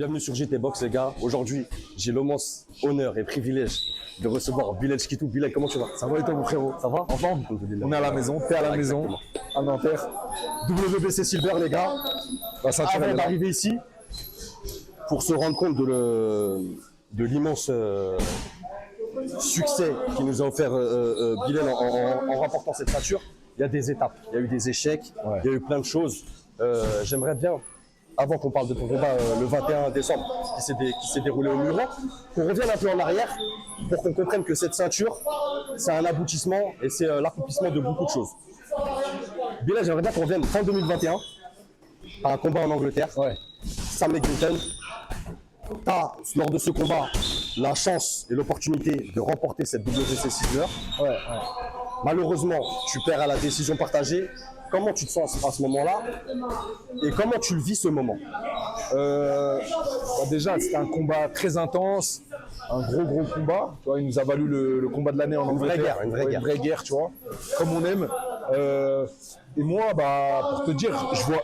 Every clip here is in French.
bienvenue sur JT Box les gars. Aujourd'hui, j'ai l'immense honneur et privilège de recevoir Bilal Chkitou. Bilal, comment tu vas? Ça va et toi mon frérot? Ça va? En forme? On est à la maison, t'es à la maison, à Nanterre. WBC Silver les gars. Avant d'arriver ici, pour se rendre compte de l'immense succès qui nous a offert Bilal en remportant cette ceinture, il y a des étapes, il y a eu des échecs, il y a eu plein de choses. J'aimerais bien, avant qu'on parle de ton combat le 21 décembre qui s'est déroulé au Muron, qu'on revienne un peu en arrière pour qu'on comprenne que cette ceinture, c'est un aboutissement et c'est l'accomplissement de beaucoup de choses. Bilal, j'aimerais bien qu'on revienne fin 2021 à un combat en Angleterre. Sam Eglinton, tu as, lors de ce combat, la chance et l'opportunité de remporter cette WBC Silver. Malheureusement, tu perds à la décision partagée. Comment tu te sens à ce moment-là et comment tu le vis ce moment? Déjà, c'était un combat très intense, un gros combat. Tu vois, il nous a valu le combat de l'année en Angleterre. Une vraie guerre, tu vois, comme on aime. Et moi, pour te dire,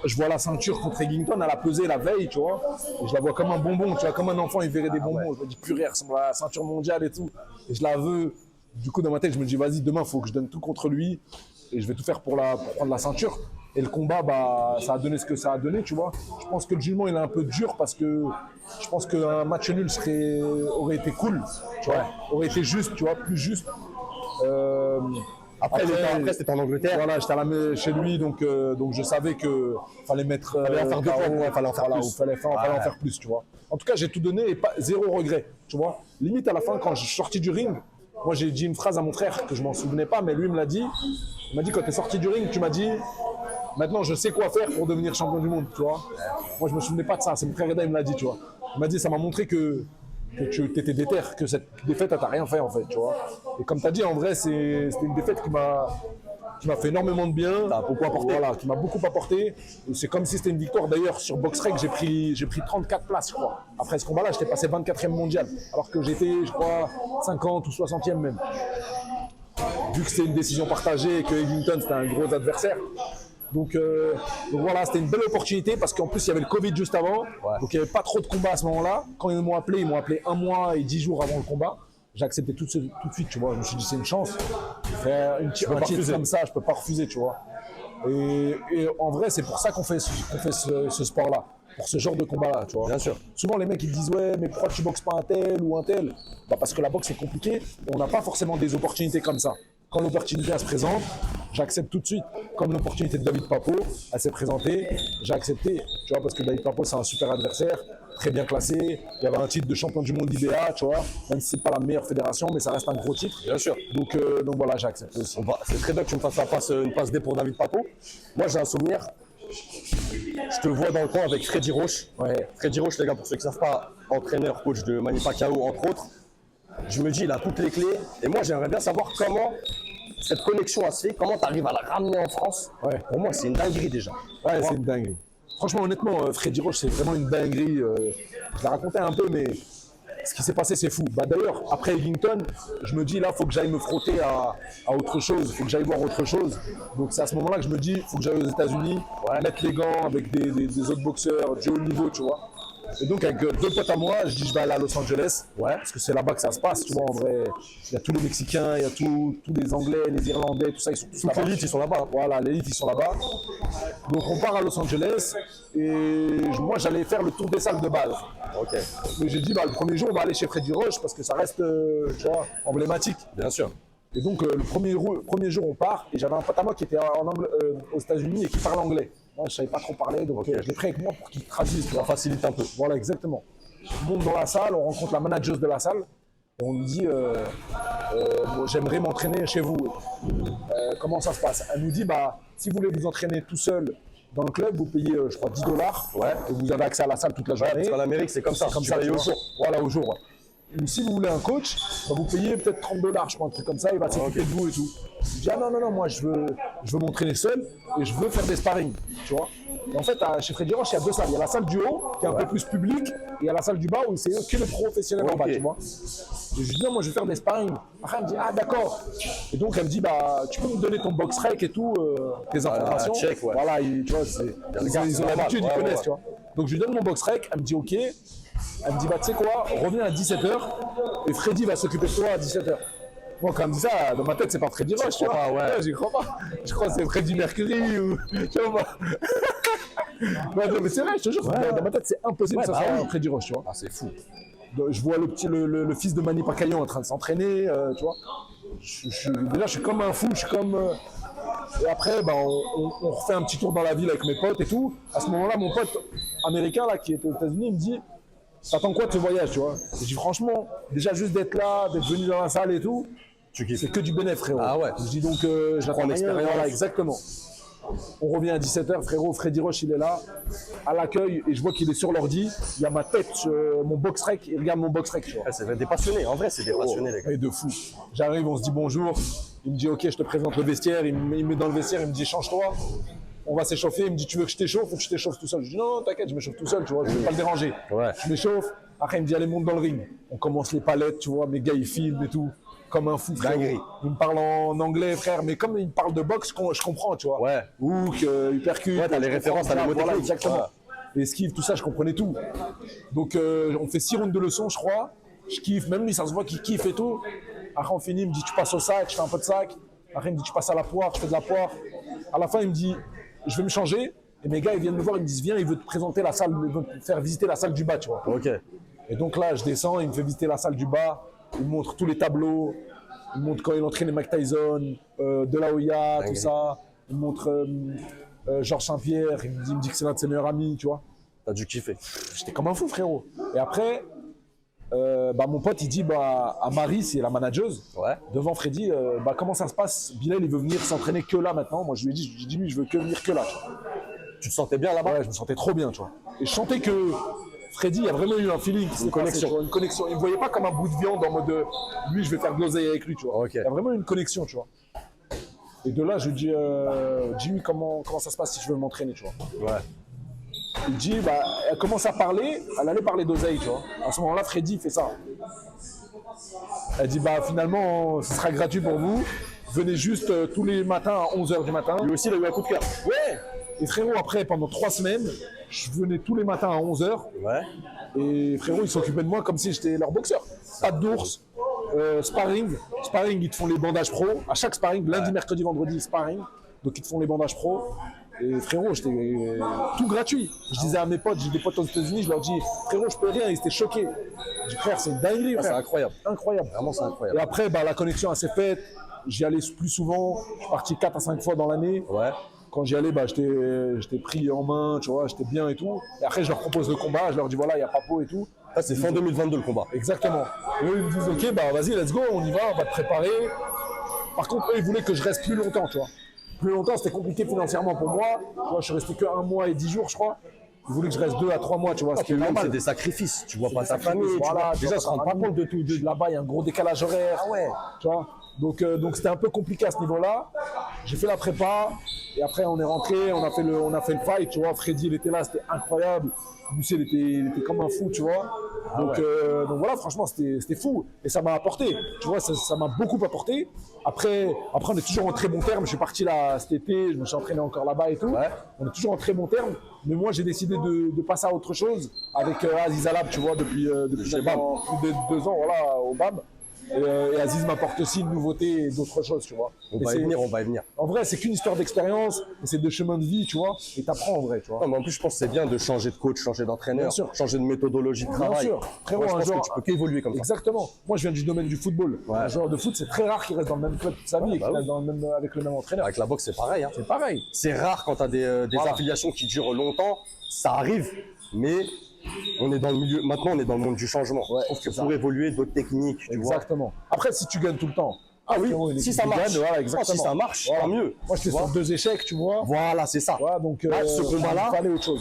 je vois la ceinture contre Eglinton, elle a pesé la veille, tu vois. Et je la vois comme un bonbon, tu vois, comme un enfant, il verrait des bonbons. Je me dis, purée, elle ressemble à la ceinture mondiale et tout. Et je la veux. Du coup, dans ma tête, je me dis, vas-y, demain, il faut que je donne tout contre lui. Et je vais tout faire pour prendre la ceinture. Et le combat, ça a donné ce que ça a donné, tu vois. Je pense que le jugement, il est un peu dur parce que je pense qu'un match nul aurait été cool, tu vois. Aurait été juste, tu vois, plus juste. Après c'était en Angleterre. Voilà, j'étais chez lui, donc je savais que fallait mettre. Fallait en faire deux points, fallait en faire plus. Fallait en faire plus, tu vois. En tout cas, j'ai tout donné et zéro regret, tu vois. Limite à la fin, quand je suis sorti du ring, moi j'ai dit une phrase à mon frère que je m'en souvenais pas, mais lui me l'a dit. Il m'a dit, quand tu es sorti du ring, tu m'as dit, maintenant je sais quoi faire pour devenir champion du monde, tu vois. Moi je me souvenais pas de ça, c'est mon frère Eda, il me l'a dit, tu vois. Il m'a dit, ça m'a montré que tu étais déter, que cette défaite, elle t'a rien fait en fait, tu vois. Et comme tu as dit, en vrai, c'était une défaite qui m'a fait énormément de bien. Ça a beaucoup apporté. Voilà, qui m'a beaucoup apporté. C'est comme si c'était une victoire. D'ailleurs, sur BoxRec, j'ai pris 34 places, je crois. Après ce combat-là, j'étais passé 24e mondial, alors que j'étais, je crois, 50 ou 60e même. Vu que c'était une décision partagée et que Eglinton, c'était un gros adversaire. Donc voilà, c'était une belle opportunité parce qu'en plus il y avait le Covid juste avant, donc il n'y avait pas trop de combats à ce moment-là. Quand ils m'ont appelé 1 mois et 10 jours avant le combat. J'ai accepté tout de suite, tu vois. Je me suis dit c'est une chance. Faire un titre comme ça, je peux pas refuser, tu vois. Et en vrai, c'est pour ça qu'on fait ce sport-là, pour ce genre de combat-là, tu vois. Bien sûr. Souvent les mecs ils disent ouais, mais pourquoi tu boxes pas un tel ou un tel? Parce que la boxe c'est compliqué. On n'a pas forcément des opportunités comme ça. Quand l'opportunité se présente, j'accepte tout de suite. Comme l'opportunité de David Papo, elle s'est présentée, j'ai accepté. Tu vois, parce que David Papo, c'est un super adversaire, très bien classé. Il y avait un titre de champion du monde d'IBA, tu vois. Même si c'est pas la meilleure fédération, mais ça reste un gros titre. Bien sûr. Donc voilà, j'ai accepté aussi. C'est très bien que tu me fasses une passe D pour David Papo. Moi, j'ai un souvenir. Je te vois dans le coin avec Freddy Roche. Freddy Roche, les gars, pour ceux qui ne savent pas, entraîneur, coach de Manny Pacquiao, entre autres. Je me dis, il a toutes les clés. Et moi, j'aimerais bien savoir comment cette connexion a se fait, comment tu arrives à la ramener en France. Pour moi, c'est une dinguerie déjà. C'est une dinguerie. Franchement, honnêtement, Freddy Roche, c'est vraiment une dinguerie. Je l'ai raconté un peu, mais ce qui s'est passé, c'est fou. D'ailleurs, après Eglinton, je me dis, là, il faut que j'aille me frotter à autre chose. Il faut que j'aille voir autre chose. Donc, c'est à ce moment-là que je me dis, il faut que j'aille aux États-Unis, mettre les gants avec des autres boxeurs du haut niveau, tu vois. Et donc avec deux potes à moi, je dis je vais aller à Los Angeles, parce que c'est là-bas que ça se passe, tu vois, en vrai. Il y a tous les Mexicains, il y a tous les Anglais, les Irlandais, tout ça, ils sont tous là-bas. L'élite, ils sont là-bas. Voilà, l'élite, ils sont là-bas. Donc on part à Los Angeles et moi j'allais faire le tour des salles de base. Mais j'ai dit le premier jour on va aller chez Freddy Roche parce que ça reste, tu vois, emblématique. Bien sûr. Et donc le premier jour on part et j'avais un pote à moi qui était aux États-Unis et qui parle anglais. Moi, je savais pas trop parler, donc je l'ai pris avec moi pour qu'il traduise. Ça facilite un peu. Voilà, exactement. On monte dans la salle, on rencontre la manageuse de la salle et on lui dit j'aimerais m'entraîner chez vous. Comment ça se passe? Elle nous dit si vous voulez vous entraîner tout seul dans le club, vous payez je crois $10 et vous avez accès à la salle toute la journée. Parce qu'en Amérique, c'est comme ça. Comme ça, au jour. Voilà, au jour. Ou si vous voulez un coach, vous payez peut-être $30, je crois, un truc comme ça, il va s'occuper de vous et tout. Je dis non, moi je veux m'entraîner seul et je veux faire des sparring, tu vois. Et en fait, chez Freddy Roche, il y a deux salles. Il y a la salle du haut, qui est un peu plus publique, et il y a la salle du bas où c'est que les professionnels en bas, tu vois. Et je dis non, moi je veux faire des sparring. Après, elle me dit d'accord. Et donc elle me dit tu peux me donner ton box rec et tout, tes informations. Check, voilà, tu vois, ils ont l'habitude, ils connaissent, tu vois. Donc je lui donne mon box rec, elle me dit ok. Elle me dit, bah tu sais quoi, reviens à 17h et Freddy va s'occuper de toi à 17h. Moi, quand elle me dit ça, dans ma tête, c'est pas Freddy Roche, tu vois. crois pas, ouais. J'y crois pas. Je crois que c'est Freddy Mercury ou. Tu vois pas. Non, mais c'est vrai, je te jure, dans ma tête, c'est impossible que ça soit Freddy Roche, tu vois. Ah, c'est fou. Je vois le fils de Manny Pacquiao en train de s'entraîner, tu vois. Déjà, je suis comme un fou, je suis comme. Et après, bah, on refait un petit tour dans la ville avec mes potes et tout. À ce moment-là, mon pote américain là, qui était aux États-Unis, il me dit, t'attends quoi de ce voyage, tu vois? Je dis franchement, déjà juste d'être là, d'être venu dans la salle et tout, c'est que du bénéfice, frérot. Ah ouais. Je dis donc, j'attends l'expérience. Voilà, exactement. On revient à 17h, frérot, Freddy Roche, il est là, à l'accueil, et je vois qu'il est sur l'ordi. Il y a ma tête, mon box rec, il regarde mon box rec, tu vois. C'est des passionnés, en vrai, c'est des passionnés, les gars. Et de fou. J'arrive, on se dit bonjour. Il me dit, ok, je te présente le vestiaire. Il me met dans le vestiaire, il me dit, change-toi. On va s'échauffer. Il me dit, tu veux que je t'échauffe ou que je t'échauffe tout seul? Je dis, non, non, t'inquiète, je m'échauffe tout seul, tu vois, je vais pas le déranger. Ouais. Je m'échauffe. Après, il me dit, allez, monte dans le ring. On commence les palettes, tu vois, mes gars, ils filment et tout. Comme un fou, frère. Dinguerie. Il me parle en anglais, frère, mais comme il me parle de boxe, je comprends, tu vois. Ouais. Hook, uppercut. Ouais, t'as les références à la mot voilà, technique. exactement. Ouais. Esquive, tout ça, je comprenais tout. Donc, on fait 6 rounds de leçons, je crois. Je kiffe, même lui, ça se voit qu'il kiffe et tout. Après, on finit, il me dit, tu passes au sac, je fais un peu de sac. Après, il me dit, tu passes à la poire, je fais de la poire. À la fin, il me dit, je vais me changer. Et mes gars, ils viennent me voir, ils me disent, viens, il veut te présenter la salle, il veut te faire visiter la salle du bas, tu vois. Ok. Et donc là, je descends, il me fait visiter la salle du bas. Il me montre tous les tableaux. Il me montre quand il entraînait Mike Tyson, De La Hoya, tout ça. Il me montre Georges Saint-Pierre. Il me dit que c'est l'un de ses meilleurs amis, tu vois. T'as dû kiffer. J'étais comme un fou, frérot. Et après, mon pote, il dit à Marie, c'est la manageuse, Ouais. devant Freddy, comment ça se passe? Bilal, il veut venir s'entraîner que là maintenant. Moi, je lui ai dit, lui, je veux que venir que là. Tu vois. Tu te sentais bien là-bas? Ouais, je me sentais trop bien, tu vois. Et je sentais que Freddy a vraiment eu un feeling, une connexion. Une connexion. Il ne me voyait pas comme un bout de viande en mode lui, je vais faire de l'oseille avec lui, tu vois. Okay. Il y a vraiment eu une connexion, tu vois. Et de là, je lui dis, Jimmy, comment ça se passe si je veux m'entraîner, tu vois. Ouais. Il dit, elle commence à parler, elle allait parler d'oseille, tu vois. À ce moment-là, Freddy fait ça. Elle dit, finalement, ce sera gratuit pour vous. Venez juste tous les matins à 11h du matin. Lui aussi, il a eu un coup de cœur. Ouais. Et frérot, après, pendant 3 semaines, je venais tous les matins à 11h. Ouais. Et frérot, ils s'occupaient de moi comme si j'étais leur boxeur. Pas d'ours, sparring. Sparring, ils te font les bandages pro. À chaque sparring, lundi, mercredi, vendredi, sparring. Donc ils te font les bandages pro. Et frérot, j'étais tout gratuit. Je disais à mes potes, j'ai des potes aux États-Unis, je leur dis, frérot, je peux rien. Ils étaient choqués. Je dis, frère, c'est une dinguerie, frère. C'est incroyable. Incroyable. Vraiment, c'est incroyable. Et après, la connexion s'est faite. J'y allais plus souvent. Je suis parti 4 à 5 fois dans l'année. Ouais. Quand j'y allais, j'étais pris en main, tu vois, j'étais bien et tout. Et après, je leur propose le combat, je leur dis voilà, il y a Papo et tout. Ça, c'est fin 2022 le combat. Exactement. Et eux, ils me disent ok, vas-y, let's go, on y va, on va te préparer. Par contre, eux, ils voulaient que je reste plus longtemps, tu vois. Plus longtemps, c'était compliqué financièrement pour moi. Tu vois, je suis resté que 1 mois et 10 jours, je crois. Ils voulaient que je reste 2 à 3 mois, tu vois. Parce que même, c'est des sacrifices. Tu vois pas ta famille. Voilà, Déjà, ils se rendent pas compte de tout. Là-bas, il y a un gros décalage horaire. Ah ouais. Tu vois. Donc c'était un peu compliqué à ce niveau-là. J'ai fait la prépa et après on est rentré, on a fait le fight, tu vois. Freddy il était là, c'était incroyable. Lucien il était comme un fou, tu vois. Donc voilà, franchement c'était fou et ça m'a apporté. Tu vois, ça m'a beaucoup apporté. Après on est toujours en très bon terme. Je suis parti là cet été, je me suis entraîné encore là-bas et tout. Ouais. On est toujours en très bon terme. Mais moi j'ai décidé de passer à autre chose avec Aziz Alab, tu vois, depuis maintenant plus de 2 ans, voilà, au BAM. Et Aziz m'apporte aussi une nouveauté et d'autres choses, tu vois. On va y venir. En vrai, c'est qu'une histoire d'expérience, c'est de chemin de vie, tu vois, et t'apprends en vrai, tu vois. Non, mais en plus, je pense que c'est bien de changer de coach, changer d'entraîneur, changer de méthodologie de travail. Bien sûr. Frérot, moi, je pense que tu peux qu'évoluer comme ça. Exactement. Moi, je viens du domaine du football. Ouais. Un joueur de foot, c'est très rare qu'il reste dans le même club toute sa vie et qu'il reste avec le même entraîneur. Avec la boxe, c'est pareil. Hein. C'est pareil. C'est rare quand tu as des affiliations qui durent longtemps. Ça arrive, mais on est dans le milieu. Maintenant, on est dans le monde du changement. Ouais, je trouve que pour évoluer, d'autres techniques. Exactement. Après, si tu gagnes tout le temps. Ah oui, si ça marche. Voilà, exactement. Si ça marche, tant mieux. Moi, j'étais sur 2 échecs, tu vois. Voilà, c'est ça. Voilà, donc, là, ce combat-là,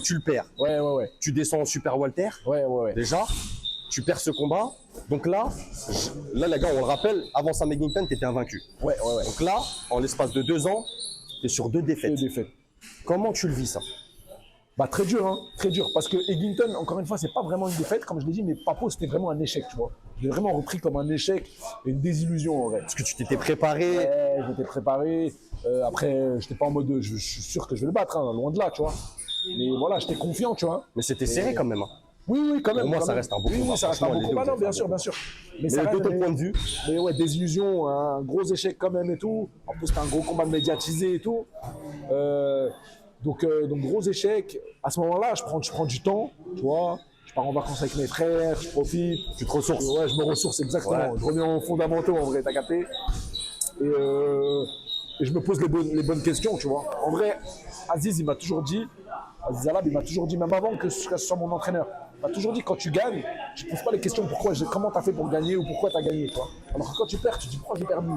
tu le perds. Ouais. Tu descends en Super Walter. Ouais. Déjà, tu perds ce combat. Donc là, les gars, on le rappelle, avant Sam Eggington, tu étais invaincu. Ouais. Donc là, en l'espace de 2 ans, tu es sur 2 défaites. 2 défaites. Comment tu le vis, ça? Très dur, hein, très dur. Parce que Eggington, encore une fois, c'est pas vraiment une défaite, comme je l'ai dit, mais Papo, c'était vraiment un échec, tu vois. Je l'ai vraiment repris comme un échec et une désillusion, en vrai. Parce que tu t'étais préparé. Ouais, j'étais préparé. Après, j'étais pas en mode, je suis sûr que je vais le battre, hein, loin de là, tu vois. Mais voilà, j'étais confiant, tu vois. Mais c'était serré quand même. Hein. Oui, quand même. Pour moi, quand ça même. reste un beau oui, combat. Oui, ça reste un beau Franchement, les combat, deux, non, bien c'est sûr, un bien sûr. Mais ça de reste ton point de vue, Mais ouais, désillusion, un gros échec quand même et tout. En plus, c'était un gros combat médiatisé et tout. Donc gros échec. À ce moment-là, je prends du temps, tu vois. Je pars en vacances avec mes frères, je profite. tu te ressources. Ouais, je me ressource exactement. Ouais. Je reviens aux fondamentaux en vrai, t'as capté. Et je me pose les bonnes questions, tu vois. En vrai, Aziz, il m'a toujours dit, Aziz Alab, il m'a toujours dit, même avant que ce soit mon entraîneur, il m'a toujours dit, quand tu gagnes, tu ne poses pas les questions comment tu as fait pour gagner ou pourquoi tu as gagné, tu vois. Alors que quand tu perds, tu te dis, pourquoi j'ai perdu?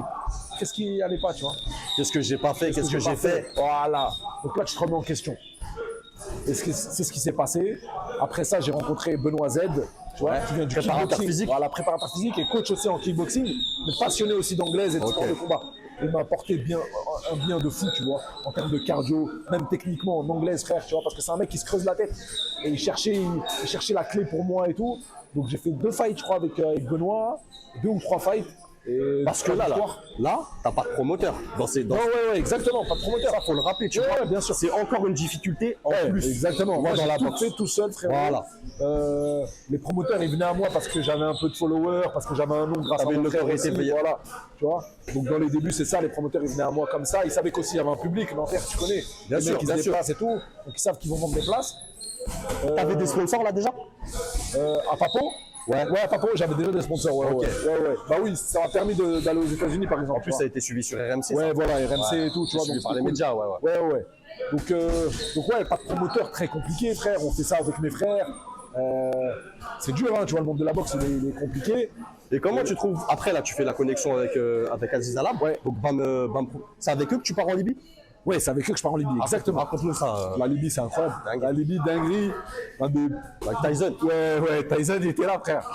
Qu'est-ce qui allait pas, tu vois? Qu'est-ce que j'ai pas fait? Qu'est-ce que j'ai pas fait? Voilà. Donc là, tu te remets en question. Et c'est ce qui s'est passé. Après ça, j'ai rencontré Benoît Z, tu vois, qui vient du Préparateur kickboxing. physique. Voilà, préparateur physique et coach aussi en kickboxing, mais passionné aussi d'anglaise et de sport de combat. Il m'a apporté un bien de fou, tu vois, en termes de cardio, même techniquement en anglaise, frère, tu vois, parce que c'est un mec qui se creuse la tête. Et il cherchait la clé pour moi et tout. Donc j'ai fait 2 fights, je crois, avec Benoît, 2 ou 3 fights. Et Parce que là, t'as pas de promoteur. Non, ouais, exactement, pas de promoteur. Ça, faut le rappeler, tu Ouais, vois. ouais, bien sûr. C'est encore une difficulté en plus. Exactement. Moi, dans j'ai la tout boxe. fait tout seul, frère. Voilà. Les promoteurs, ils venaient à moi parce que j'avais un peu de followers, parce que j'avais un nom grâce à T'avais mon une frère notoriété aussi, payée. voilà. Tu vois. Donc dans les débuts, c'est ça. Les promoteurs, ils venaient à moi comme ça. Ils savaient qu'aussi il y avait un public. Nanterre, tu connais. Bien les sûr, mecs, ils bien se sûr. déplacent et tout. Donc ils savent qu'ils vont vendre des places. T'avais des sponsors là déjà? À Papo. Ouais, à Papo, j'avais déjà des sponsors. Ouais, Ok. ouais. Bah oui, ça m'a permis d'aller aux États-Unis, par exemple. En plus, ça a été suivi sur RMC. Ouais, ça. voilà, RMC et tout, tu vois. Suivi Donc par les c'était médias, cool. ouais. Ouais. Donc ouais, pas de promoteur, très compliqué, frère. On fait ça avec mes frères. C'est dur, hein, tu vois, le monde de la boxe, il est compliqué. Et comment tu trouves, après là, tu fais la connexion avec Aziz Alab. Ouais. Donc, c'est avec eux que tu pars en Libye? Ouais, c'est avec eux que je pars en Libye, exactement. Raconte-nous ça. La Libye, c'est incroyable. Dingue. La Libye, dinguerie. Avec Tyson. Ouais, Tyson, il était là, frère.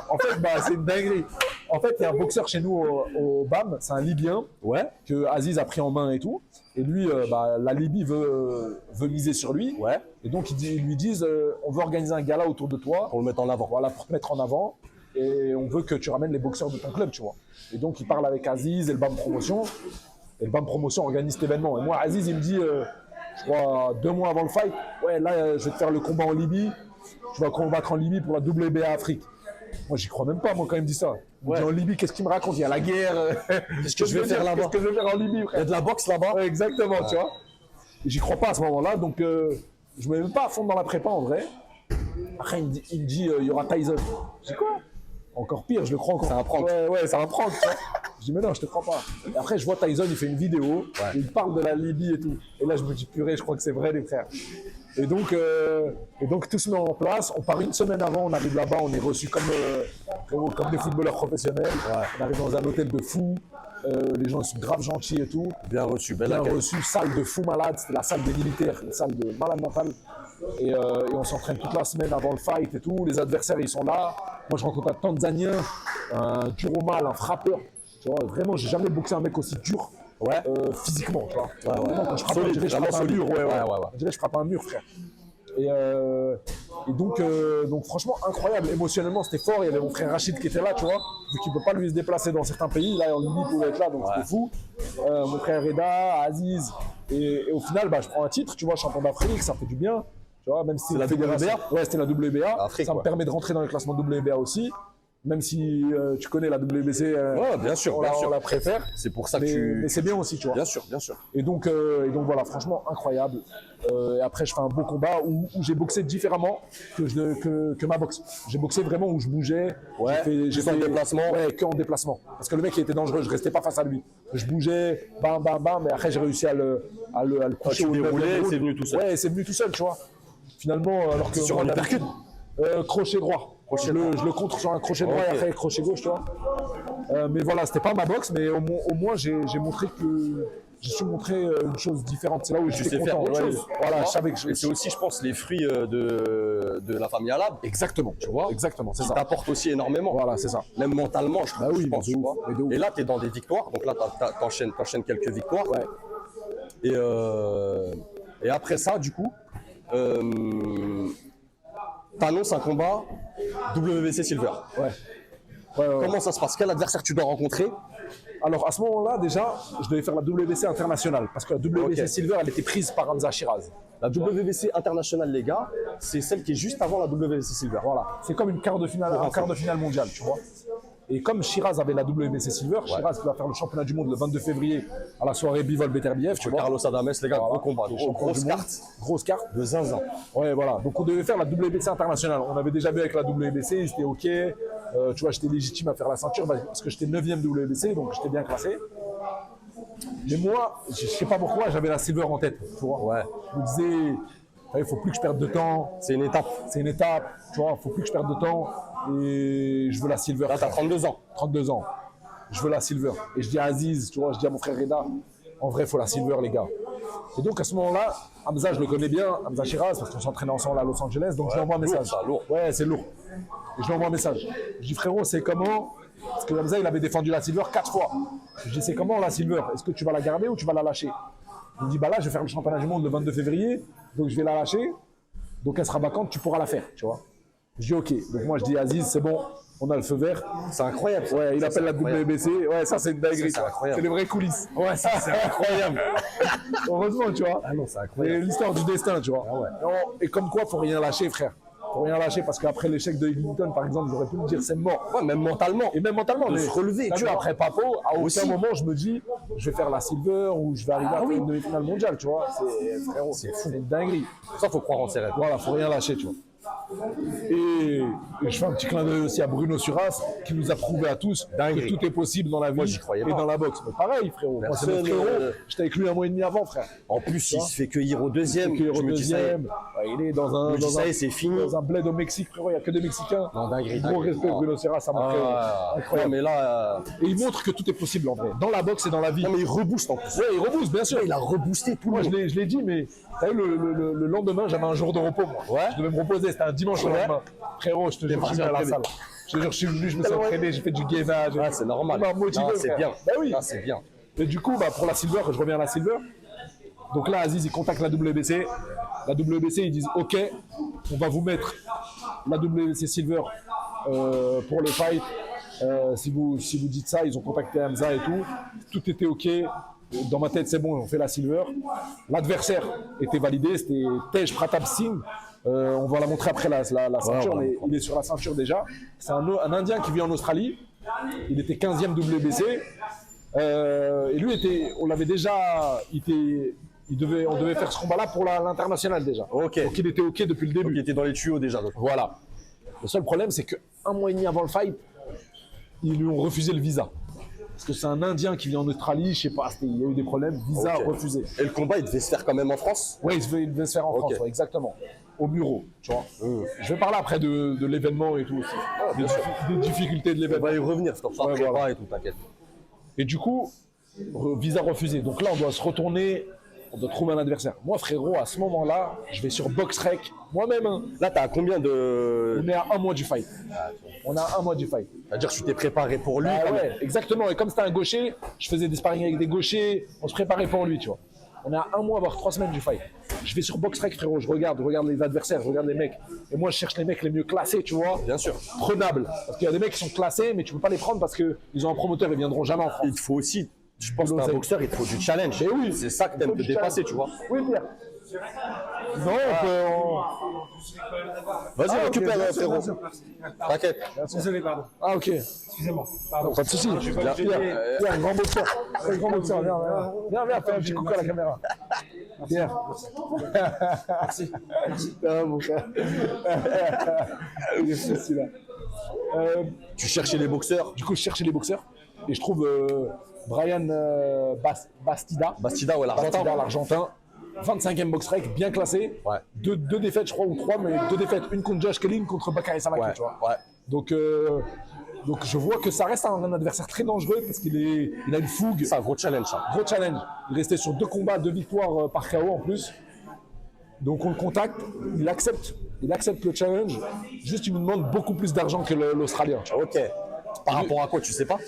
En fait, c'est une dinguerie. En fait, il y a un boxeur chez nous au BAM, c'est un Libyen, Ouais. que Aziz a pris en main et tout. Et lui, la Libye veut miser sur lui. Ouais. Et donc, ils lui disent on veut organiser un gala autour de toi. Pour le mettre en avant. Voilà, pour te mettre en avant. Et on veut que tu ramènes les boxeurs de ton club, tu vois. Et donc, il parle avec Aziz et le BAM Promotion. Et le BAM Promotion organise cet événement. Et moi, Aziz, il me dit, je crois, 2 mois avant le fight, ouais, là, je vais te faire le combat en Libye. Tu vas combattre en Libye pour la WBA Afrique. Moi, j'y crois même pas, moi, quand il me dit ça. Il me dit, en Libye, qu'est-ce qu'il me raconte? Il y a la guerre. Qu'est-ce que je vais faire là-bas? Qu'est-ce que je vais faire en Libye, frère? Il y a de la boxe là-bas. Ouais, exactement, tu vois. Et j'y crois pas à ce moment-là, donc je me mets même pas à fond dans la prépa, en vrai. Après, il me dit, il y aura Tyson. Je dis quoi? Encore pire, je le crois encore. C'est un prank. Ouais, c'est un prank, tu vois. Je dis, mais non, je te crois pas. Et après, je vois Tyson, il fait une vidéo, il parle de la Libye et tout. Et là, je me dis, purée, je crois que c'est vrai, les frères. Et donc, tout se met en place. On part une semaine avant, on arrive là-bas, on est reçus comme des footballeurs professionnels. On arrive dans un hôtel de fou. Les gens ils sont grave gentils et tout. Bien reçu, Bien reçu, salle de fou malade, c'était la salle des militaires, une salle de malade mental. Et on s'entraîne toute la semaine avant le fight et tout. Les adversaires, ils sont là. Moi, je rencontre un Tanzanien, un dur au mal, un frappeur. Tu vois, vraiment, j'ai jamais boxé un mec aussi dur. Ouais. Physiquement, tu vois. Ouais. Quand je frappe, Solide, je dirais que je vraiment frappe un solide. mur. Ouais. Ouais. Je dirais que je frappe un mur, frère. Et donc, franchement, incroyable. Émotionnellement, c'était fort. Il y avait mon frère Rachid qui était là, tu vois. Vu qu'il ne peut pas lui se déplacer dans certains pays. Là, en Libye, il pouvait être là, donc c'était fou. Mon frère Reda, Aziz. Et au final, je prends un titre, tu vois, champion d'Afrique, ça fait du bien. Tu vois, même si c'est la WBA. Ouais, c'était la WBA. Afrique, ça me permet de rentrer dans le classement WBA aussi. Même si tu connais la WBC, ouais, bien sûr, on la préfère. C'est pour ça que mais c'est bien aussi, tu vois. Bien sûr. Et donc voilà, franchement, incroyable. Et après, je fais un beau combat où j'ai boxé différemment que ma boxe. J'ai boxé vraiment où je bougeais. J'ai fait en déplacement. Ouais, que en déplacement. Parce que le mec, il était dangereux, je restais pas face à lui. Je bougeais, bam, mais après, j'ai réussi à le coucher. Tu déroulais, c'est venu tout seul. Ouais, c'est venu tout seul, tu vois. Finalement, alors que. Sur un uppercut. Crochet droit. Je le contre sur un crochet droit et après crochet gauche, tu vois. Mais voilà, c'était pas ma boxe, mais au moins j'ai montré que j'ai su montrer une chose différente. C'est là où je suis faire content. autre chose. Voilà, je savais que Et c'est aussi, je pense, les fruits de la famille Alab. Exactement, tu vois. Exactement, c'est ça. T'apporte aussi énormément. Voilà, c'est ça. Même mentalement, je pense. de Tu ouf, vois. mais de ouf. Et là, tu es dans des victoires. Donc là, t'enchaînes quelques victoires. Ouais. Et après ça, du coup, t'annonces un combat WBC Silver. Ouais. Comment ça se passe? Quel adversaire tu dois rencontrer? Alors à ce moment-là, déjà, je devais faire la WBC internationale parce que la WBC Ok. Silver, elle était prise par Hamza Shiraz. La WBC internationale, les gars, c'est celle qui est juste avant la WBC Silver. Voilà, c'est comme une quart de finale, un quart de finale mondiale, tu vois. Et comme Shiraz avait la WBC Silver, Shiraz qui va faire le championnat du monde le 22 février à la soirée Bivol Beterbiev, tu vois. Carlos Adames, les gars, Voilà. gros combat, Le champion grosse du monde. carte Grosse carte. de zinzin. Ouais, voilà. Donc on devait faire la WBC internationale. On avait déjà vu avec la WBC, c'était OK. Tu vois, j'étais légitime à faire la ceinture parce que j'étais 9e WBC, donc j'étais bien classé. Mais moi, je sais pas pourquoi, j'avais la silver en tête. Tu vois. Ouais. Je me disais, il faut plus que je perde de temps. C'est une étape. C'est une étape. Tu vois, il faut plus que je perde de temps. Et je veux la silver. Là, t'as 32 ans. 32 ans. Je veux la silver. Et je dis à Aziz, tu vois, je dis à mon frère Reda, en vrai, il faut la silver, les gars. Et donc, à ce moment-là, Hamza, je le connais bien, Hamza Shiraz, parce qu'on s'entraînait ensemble à Los Angeles, donc je lui envoie un message. ça, lourd. Ouais, c'est lourd. Et je lui envoie un message. Je dis, frérot, c'est comment? Parce que Hamza, il avait défendu la silver 4 fois. Je dis, c'est comment la silver? Est-ce que tu vas la garder ou tu vas la lâcher? Il me dit, bah là, je vais faire le championnat du monde le 22 février, donc je vais la lâcher. Donc elle sera vacante, tu pourras la faire, tu vois. Je dis, ok. Donc moi, je dis, Aziz, c'est bon, on a le feu vert. C'est incroyable. ça. Ouais, il Ça, appelle c'est la incroyable. WBC. Ouais, ça, c'est une dinguerie. Ça, c'est incroyable. C'est les vraies coulisses. Ouais, ça, c'est incroyable. Heureusement, tu vois. Ah non, c'est C'est incroyable. l'histoire du destin, tu vois. Ah ouais. Non, et comme quoi, faut rien lâcher, frère. Faut rien lâcher parce qu'après l'échec de Eglinton, par exemple, j'aurais pu me dire c'est mort. Ouais, même mentalement. Et même mentalement, De mais se relever, t'as tu vu, vois. après Papo, à aucun Aussi. moment je me dis je vais faire la silver ou je vais arriver à faire une demi-finale mondiale, tu vois. C'est frérot, c'est fou, c'est une dinguerie. Ça, faut croire en ses rêves. Voilà, faut rien lâcher, tu vois. Et je fais un petit clin d'œil aussi à Bruno Suras qui nous a prouvé à tous Dinguerie. que tout est possible dans la vie Moi, j'y croyais et pas. dans la boxe. Mais pareil, frérot. Moi, c'est Personne, notre frérot. euh, J'étais avec lui 1 mois et demi avant, frère. En plus, il se fait cueillir au deuxième. Qui est Je me dis, ça y est. deuxième. Ouais, il est dans un, Je me dis, ça y est, c'est fini. dans un bled au Mexique, frérot. Il n'y a que des Mexicains. Non, dinguerie, Gros dinguerie. respect, Ah. Bruno Suras, à mon frérot. Ah, Incroyable. non, mais là, Et il montre que tout est possible en vrai. Dans la boxe et dans la vie. non, mais il rebooste en plus. Ouais, il rebooste, bien sûr. Il a reboosté tout le Moi, monde. je l'ai dit, mais t'as vu, le lendemain, j'avais un jour de repos, moi. Ouais. Je devais me reposer, c'était un dimanche le lendemain. Frérot, je te jure, je suis parti venu à la entraîner. salle. Je te jure, je suis venu, je me suis Ouais. entraîné, j'ai fait du gainage. Ah, c'est normal. On m'a motivé, Non, c'est frère. bien. Bah oui. Ah, c'est bien. Et du coup, bah, pour la silver, je reviens à la silver. Donc là, Aziz, il contacte la WBC. La WBC, ils disent OK, on va vous mettre la WBC silver pour le fight. Si vous dites ça, ils ont contacté Hamza et tout. Tout était OK. Dans ma tête, c'est bon, on fait la silver. L'adversaire était validé, c'était Tej Pratap Singh. On va la montrer après la ceinture, mais il est sur la ceinture déjà. C'est un Indien qui vit en Australie. Il était 15e WBC. Et lui, on l'avait déjà. On devait faire ce combat-là pour l'international déjà. Ok. Donc il était OK depuis le Donc, il début. était dans les tuyaux déjà. Donc. Voilà. Le seul problème, c'est qu'un mois et demi avant le fight, ils lui ont refusé le visa. Parce que c'est un Indien qui vit en Australie, je sais pas, il y a eu des problèmes, visa Ok. refusé. Et le combat, il devait se faire quand même en France. Oui, il devait se faire en Ok. France, ouais, exactement. Au bureau, tu vois. Je vais parler après de l'événement et tout aussi. bien sûr. Des difficultés de On l'événement. va y revenir, c'est ça. Ouais, Prépa voilà. et tout, t'inquiète. Et du coup, visa refusé. Donc là, on doit se retourner, on doit trouver un adversaire. Moi, frérot, à ce moment-là, je vais sur BoxRec, moi-même. Hein. Là, t'as combien de. On est à 1 mois du fight. On a 1 mois du fight. C'est-à-dire que tu t'es préparé pour lui. Ah quand même. ouais, exactement. Et comme c'était un gaucher, je faisais des sparring avec des gauchers, on se préparait pour lui, tu vois. On est à 1 mois, voire 3 semaines du fight. Je vais sur BoxRec, frérot, je regarde les adversaires, je regarde les mecs. Et moi, je cherche les mecs les mieux classés, tu vois. Bien sûr. Prenables. Parce qu'il y a des mecs qui sont classés, mais tu peux pas les prendre parce qu'ils ont un promoteur, ils viendront jamais en France. Il te faut aussi, je pense que t'es un l'oseille. boxeur, il te faut du challenge. Mais oui. C'est ça que Il t'aimes faut te du dépasser, challenge. tu vois. Oui, Pierre. Non, on peut. Vas-y, Ah, ok, récupère, bien sûr, frérot. bien sûr. T'inquiète. Désolé, pardon. Ah, ok. Excusez-moi. Pardon. Pas de soucis. Pierre, Pierre, un grand boxeur. Un grand boxeur, viens, fais un petit coucou à la caméra. Pierre. Merci. Ah, mon frère. Il est fou, celui-là. Tu cherchais les boxeurs. Du coup, je cherchais les boxeurs et je trouve Brian Bastida. Bastida, ouais, l'Argentin. Bastida, l'Argentin. 25e box rec, bien classé. Ouais. Deux défaites, je crois, ou 3, mais 2 défaites. Une contre Josh Kelly, une contre Bakary Samaki, Ouais, tu vois. ouais. Donc je vois que ça reste un adversaire très dangereux parce qu'il a une fougue. C'est un gros challenge, ça. Gros challenge. Il restait sur 2 combats, 2 victoires par KO en plus. Donc on le contacte, il accepte le challenge. Juste, il nous demande beaucoup plus d'argent que l'Australien. tu vois. Ok. Par rapport à quoi, tu sais pas?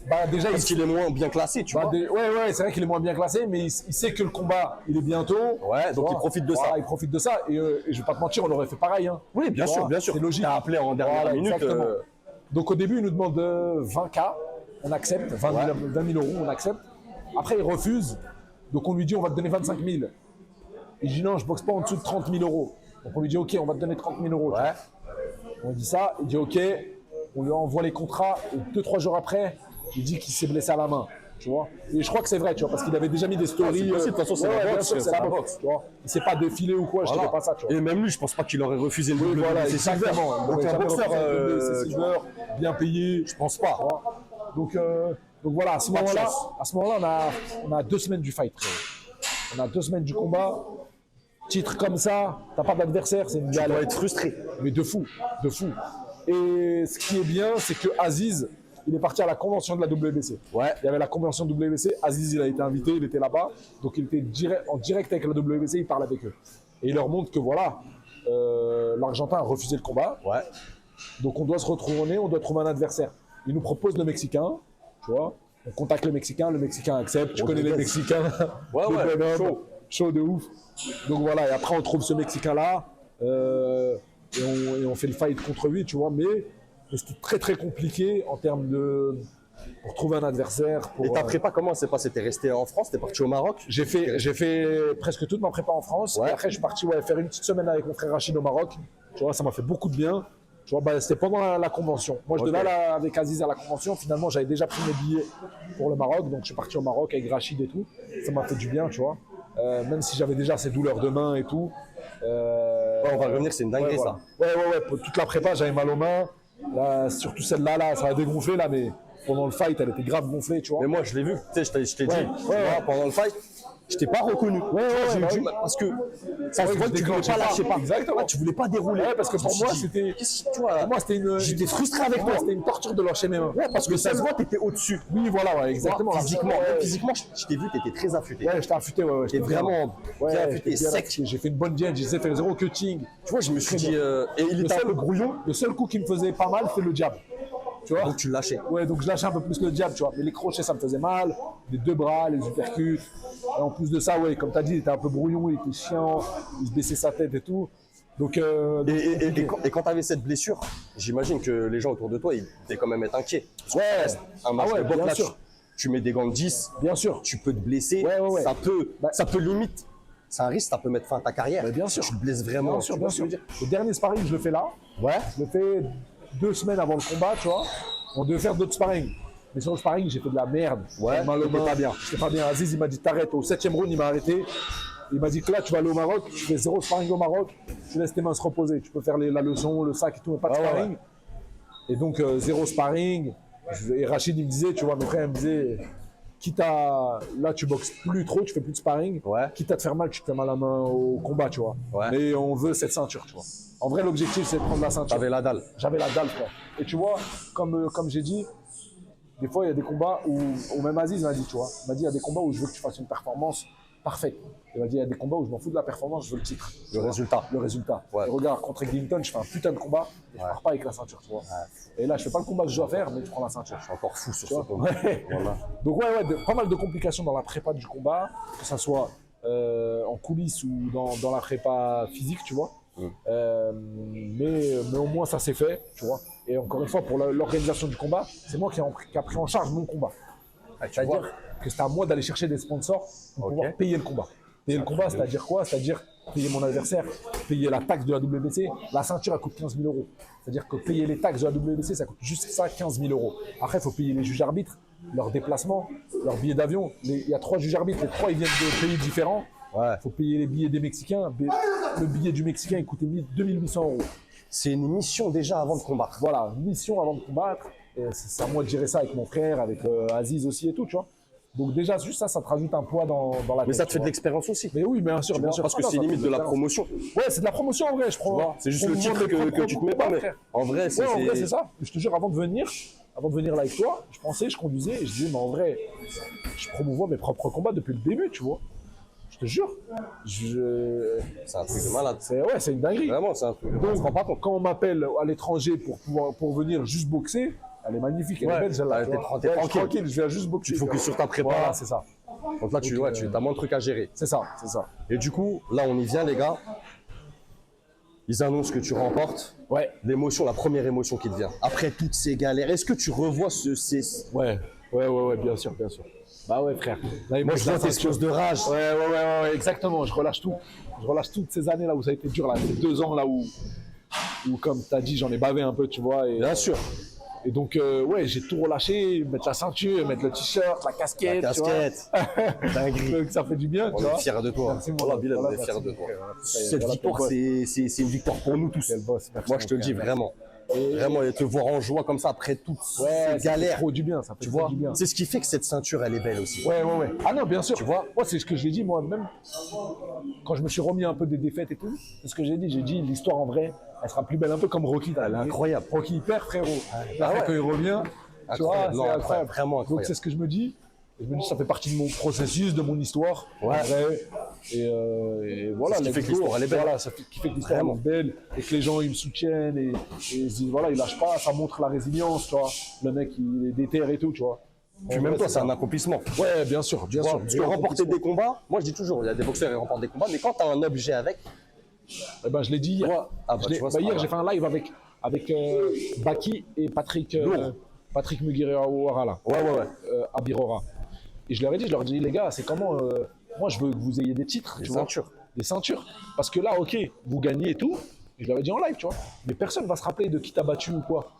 Bah déjà, Parce qu'il est moins bien classé, tu vois. ouais, c'est vrai qu'il est moins bien classé, mais il sait que le combat, il est bientôt. Ouais, Tu donc vois. il profite de Voilà, ça. il profite de ça. Et je vais pas te mentir, on aurait fait pareil. Hein. Oui, bien Tu sûr, vois, bien sûr. C'est logique. T'as appelé en dernière Voilà, minute. exactement. Donc au début, il nous demande 20K. on accepte, 20 000 euros, on accepte. Après, il refuse, donc on lui dit, on va te donner 25 000. Il dit, non, je boxe pas en dessous de 30 000 euros. Donc on lui dit, ok, on va te donner 30 000 euros. Ouais. On lui dit ça, il dit, ok, on lui envoie les contrats, et 2-3 jours après, il dit qu'il s'est blessé à la main. Tu vois, et je crois que c'est vrai, tu vois, parce qu'il avait déjà mis des stories. C'est possible, de toute façon, c'est la boxe, c'est la boxe, tu vois. Il s'est pas défilé ou quoi, je dirais pas ça, tu vois. Et même lui, je pense pas qu'il aurait refusé une double Voilà, WBC Silver. exactement. Donc un boxeur, Silver, bien payé, je pense pas. donc voilà, à ce Pas de moment-là, chance. on a 2 semaines du fight. On a 2 semaines du combat. Titre comme ça, t'as pas d'adversaire, c'est une Tu dois galère. être frustré. Mais de fou, de fou. Et ce qui est bien, c'est que Aziz, il est parti à la convention de la WBC. Ouais. Il y avait la convention WBC, Aziz, il a été invité, il était là-bas. Donc il était en direct avec la WBC, il parle avec eux. Et il leur montre que voilà, l'Argentin a refusé le combat. Ouais. Donc on doit se retourner, on doit trouver un adversaire. Il nous propose le Mexicain, tu vois. On contacte le Mexicain accepte. Tu connais les Mexicains. Ouais, Le ouais, bonhomme, chaud de ouf. Donc voilà, et après on trouve ce Mexicain-là. Et on fait le fight contre lui, tu vois. Mais c'était très très compliqué en termes de... pour trouver un adversaire. Et ta prépa, comment s'est passé? T'es resté en France? T'es parti au Maroc? J'ai fait presque toute ma prépa en France. Ouais. Et après, je suis parti faire une petite semaine avec mon frère Rachid au Maroc. Tu vois, ça m'a fait beaucoup de bien. Tu vois, c'était pendant la convention. Moi, je devais aller avec Aziz à la convention. Finalement, j'avais déjà pris mes billets pour le Maroc. Donc, je suis parti au Maroc avec Rachid et tout. Ça m'a fait du bien, tu vois. Même si j'avais déjà ces douleurs de main et tout. Ouais, on va revenir, c'est une dinguerie, voilà. ça. Ouais. Pour toute la prépa, j'avais mal aux mains. Là, surtout celle-là, ça a dégonflé, là, mais pendant le fight, elle était grave gonflée, tu vois. Mais moi, je l'ai vu. Tu sais, je t'ai dit, Ouais. pendant le fight, je t'ai pas reconnu. J'ai eu bah du oui. mal parce que ça se Ouais, voit je que tu voulais déclenchais pas pas. lâcher pas. Exactement. Ah, tu voulais pas dérouler. Ouais, parce que pour moi, c'était. Qu'est-ce que tu vois? Pour moi, c'était une. J'étais frustré avec Pour moi, toi. c'était une torture de lâcher mes mains. Ouais, parce que ça se voit, t'étais au-dessus. Oui, voilà, ouais, exactement. Physiquement, Ouais, physiquement, je t'ai vu, t'étais très affûté. ouais, j'étais affûté, ouais. T'es vraiment bien affûté, j'étais bien sec. affûté. J'ai fait une bonne diète, j'ai fait 0 cutting. Tu vois, je me suis Très dit, bien. et il était un peu brouillon, Le seul coup qui me faisait pas mal, c'était le jab. Tu vois? donc tu lâchais. Ouais, donc je lâchais un peu plus le jab, tu vois. Mais les crochets, ça me faisait mal. Les 2 bras, les uppercuts. Et en plus de ça, ouais, comme tu as dit, il était un peu brouillon, il était chiant, il se baissait sa tête et tout. Donc, Et quand tu avais cette blessure, j'imagine que les gens autour de toi, ils devaient quand même être inquiets. ouais, Un match ouais, de boxe, bien là, sûr. tu mets des gants de 10, Bien sûr. tu peux te blesser, Ouais. ça peut limite. C'est un risque, ça peut mettre fin à ta carrière. Mais bien sûr. Tu te blesses vraiment. Bien sûr, tu bien vois ce que sûr. je veux dire? Le dernier sparring, je le fais là. Ouais. Je le fais 2 semaines avant le combat, tu vois. On devait faire d'autres sparring. Mais sur le sparring, j'ai fait de la merde. Ouais, Mal aux t'étais mains. pas bien. J'étais pas bien. Aziz, il m'a dit t'arrêtes. Au 7e round, il m'a arrêté. Il m'a dit que là, tu vas aller au Maroc. Tu fais 0 sparring au Maroc. Tu laisses tes mains se reposer. Tu peux faire la leçon, le sac et tout, mais pas de sparring. Ouais. Et donc, 0 sparring. Et Rachid, il me disait, tu vois, mes frères, il me disaient, quitte à. Là, tu boxes plus trop, tu fais plus de sparring. Ouais. Quitte à te faire mal, tu te fais mal à la main au combat, tu vois. Ouais. Mais on veut cette ceinture, tu vois. En vrai, l'objectif, c'est de prendre la ceinture. T'avais la dalle. J'avais la dalle, frère. Et tu vois, comme j'ai dit, des fois, il y a des combats où même Aziz m'a dit, tu vois, il m'a dit, il y a des combats où je veux que tu fasses une performance parfaite. Il m'a dit, il y a des combats où je m'en fous de la performance, je veux le titre. Le résultat. Le résultat. Ouais. Et regarde, contre Clinton, je fais un putain de combat et je pars pas avec la ceinture, tu vois. Et là, je fais pas le combat que je dois faire, mais je prends la ceinture. Je suis encore fou sur Tu ce vois. combat. Ouais. Voilà. Donc pas mal de complications dans la prépa du combat, que ça soit en coulisses ou dans la prépa physique, tu vois. Mais au moins ça s'est fait, tu vois. Et encore une fois, pour l'organisation du combat, c'est moi qui a pris en charge mon combat. C'est-à-dire que c'était à moi d'aller chercher des sponsors pour pouvoir payer le combat. Payer le combat, c'est-à-dire quoi? C'est-à-dire payer mon adversaire, payer la taxe de la WBC. La ceinture, elle coûte 15 000 euros. C'est-à-dire que payer les taxes de la WBC, ça coûte juste ça, 15 000 euros. Après, il faut payer les juges arbitres, leurs déplacements, leurs billets d'avion. Il y a 3 juges arbitres, les 3 ils viennent de pays différents. Il faut payer les billets des Mexicains. Le billet du Mexicain, il coûtait 2800 euros. C'est une mission déjà avant de combattre. Voilà, mission avant de combattre. Et c'est à moi de gérer ça avec mon frère, avec Aziz aussi et tout, tu vois. Donc déjà, juste ça te rajoute un poids dans la tête. Mais ça te tu fait de vois. l'expérience aussi. Mais oui, bien sûr, bien sûr. Parce que Ah, c'est ça fait limite de la l'expérience. promotion. Ouais, c'est de la promotion en vrai, je prends. C'est juste je le prends titre mes que propres tu te mets pas, combats, mais frère. en vrai, Ouais, en vrai, c'est ça. Je te jure, avant de venir là avec toi, je pensais, je conduisais et je disais, mais en vrai, je promouvois mes propres combats depuis le début, tu vois. Je te jure. C'est un truc de malade. C'est une dinguerie. Vraiment, c'est un truc de malade. Donc, On se rend pas compte. quand on m'appelle à l'étranger pour venir juste boxer, elle est magnifique, elle est belle celle-là. t'es tu vois. t'es Ouais, je suis tranquille. tranquille, je viens juste boxer. Tu te focuses sur ta prépa. Voilà, c'est ça. Donc là, tu as moins de trucs à gérer. C'est ça, c'est ça. Et du coup, là, on y vient, les gars. ils annoncent que tu remportes. Ouais, L'émotion, la première émotion qui te vient. Après toutes ces galères, est-ce que tu revois ouais, bien sûr, bien sûr. Bah ouais, frère. Là, il Moi, me je reste vois la tes ceinture. choses de rage. Ouais, exactement. Je relâche tout. Je relâche toutes ces années là où ça a été dur, là, ces 2 ans là où comme tu as dit, j'en ai bavé un peu, tu vois. Bien sûr. Et donc, ouais, j'ai tout relâché, mettre la ceinture, mettre le t-shirt, la casquette. La casquette. Dinguerie. Donc, ça fait du bien, tu On vois. est fiers de toi. Merci, mon Voilà, gars. Bilal, on Voilà, est fiers merci, de toi. mon frère. Cette Voilà, victoire, quel boss. c'est une victoire pour nous tous. Quel boss. Merci, Moi, je te mon le dis frère. vraiment. Vraiment, et te voir en joie comme ça après toutes Ouais, ces ça fait galères. trop du bien, ça fait Tu trop vois, du bien. c'est ce qui fait que cette ceinture, elle est belle aussi. Ouais. Ah non, bien sûr. Tu vois, moi, c'est ce que j'ai dit, moi, même quand je me suis remis un peu des défaites et tout, c'est ce que j'ai dit. J'ai dit, l'histoire en vrai, elle sera plus belle, un peu comme Rocky. Elle est incroyable. Rocky, il perd, frérot. Ah Après, ouais. quand il revient, tu vois, Incroyable. Non, c'est incroyable, vraiment Donc, incroyable. c'est ce que je me dis. Et je me dis, ça fait partie de mon processus, de mon histoire. Ouais. En vrai. Et voilà, C'est ce qui let's fait que go. l'histoire, elle est belle. Voilà, ça fait, qui fait que l'histoire elle est belle et que les gens ils me soutiennent et ils se disent, voilà, il lâche pas, ça montre la résilience, tu vois. Le mec, il est déter et tout, tu vois. Puis En même vrai, toi, c'est un accomplissement. Ouais, bien sûr, bien sûr. Parce que remporter des combats, moi je dis toujours, il y a des boxeurs qui remportent des combats, mais quand tu as un objet avec, Eh ben, je l'ai dit hier. Ouais. Ah bah, Je l'ai- tu vois, c'est hier, pas j'ai fait un live avec Baki et Patrick Lourd. Mugiwara là, ouais. à Birora. Et je leur ai dit, les gars, c'est comment moi, je veux que vous ayez des titres, Des tu vois. ceintures. Des ceintures. Parce que là, ok, vous gagnez et tout. Et je leur ai dit en live, tu vois. Mais personne va se rappeler de qui t'a battu ou quoi.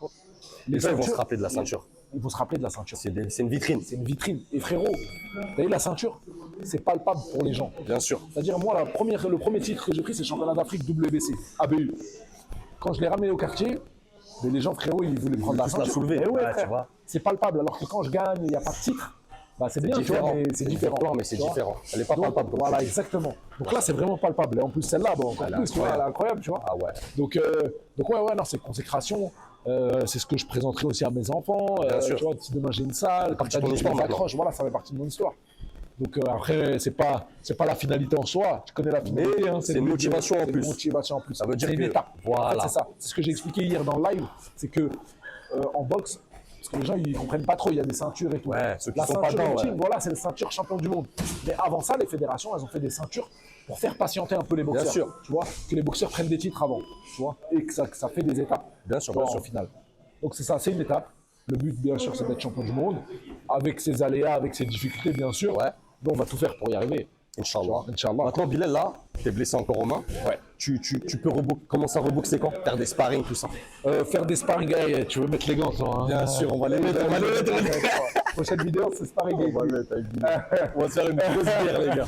Les gens ils vont se ceintures, rappeler de la ceinture. ils vont se rappeler de la ceinture. C'est une vitrine, C'est une vitrine. Et frérot, vous voyez, la ceinture, c'est palpable pour les gens. bien sûr. C'est-à-dire, moi, le premier titre que j'ai pris, c'est le championnat d'Afrique WBC, ABU. Quand je l'ai ramené au quartier, mais les gens, frérot, ils voulaient prendre la tous la ceinture. soulever. Eh ouais, Ouais, frère, tu vois. c'est palpable. Alors que quand je gagne, il n'y a pas de titre, bah, c'est bien, tu vois, différent. mais c'est C'est différent. différent, mais c'est tu vois. différent. Elle est pas Donc, palpable, comme Voilà, tu dis. exactement. Donc là, c'est vraiment palpable. Et en plus, celle-là, bon, encore Elle est plus, tu vois, elle est incroyable, tu vois. Ah ouais. Donc ouais, non, c'est consécration. C'est ce que je présenterai aussi à mes enfants. Bien sûr. Tu vois, si demain j'ai une salle, comme partie tu de ton dit, histoire, accroche, voilà, ça fait partie de mon histoire. Donc après, c'est pas la finalité en soi. Tu connais la finalité. Mais hein, c'est le une but, motivation en c'est une plus. motivation en plus. Ça veut dire c'est une que- étape. voilà. En fait, c'est ça. C'est ce que j'ai expliqué hier dans le live. C'est que en boxe, parce que les gens ils comprennent pas trop, il y a des ceintures et tout. Ouais, ceux qui la sont pas ceinture dedans, ultime, ouais. voilà, c'est le ceinture champion du monde. Mais avant ça, les fédérations, elles ont fait des ceintures pour faire patienter un peu les boxeurs. sûr. Tu vois, que les boxeurs prennent des titres avant, tu vois, et que ça fait des étapes. Bien sûr, tu vois, bien sûr. en finale. Donc c'est ça, c'est une étape. Le but, bien sûr, c'est d'être champion du monde, avec ses aléas, avec ses difficultés, bien sûr. Ouais. Mais on va tout faire pour y arriver. Inch'Allah. Inch'Allah. Maintenant, Bilal, là, t'es blessé encore aux mains. Ouais. Tu peux commencer à reboxer quand? Faire des sparring, tout ça. Faire des sparring, tu veux mettre les gants, toi, hein. Bien sûr, on va les mettre. On va les mettre. Prochaine vidéo, c'est sparring. On va les mettre avec Bilal. On va se faire une grosse bière, les gars.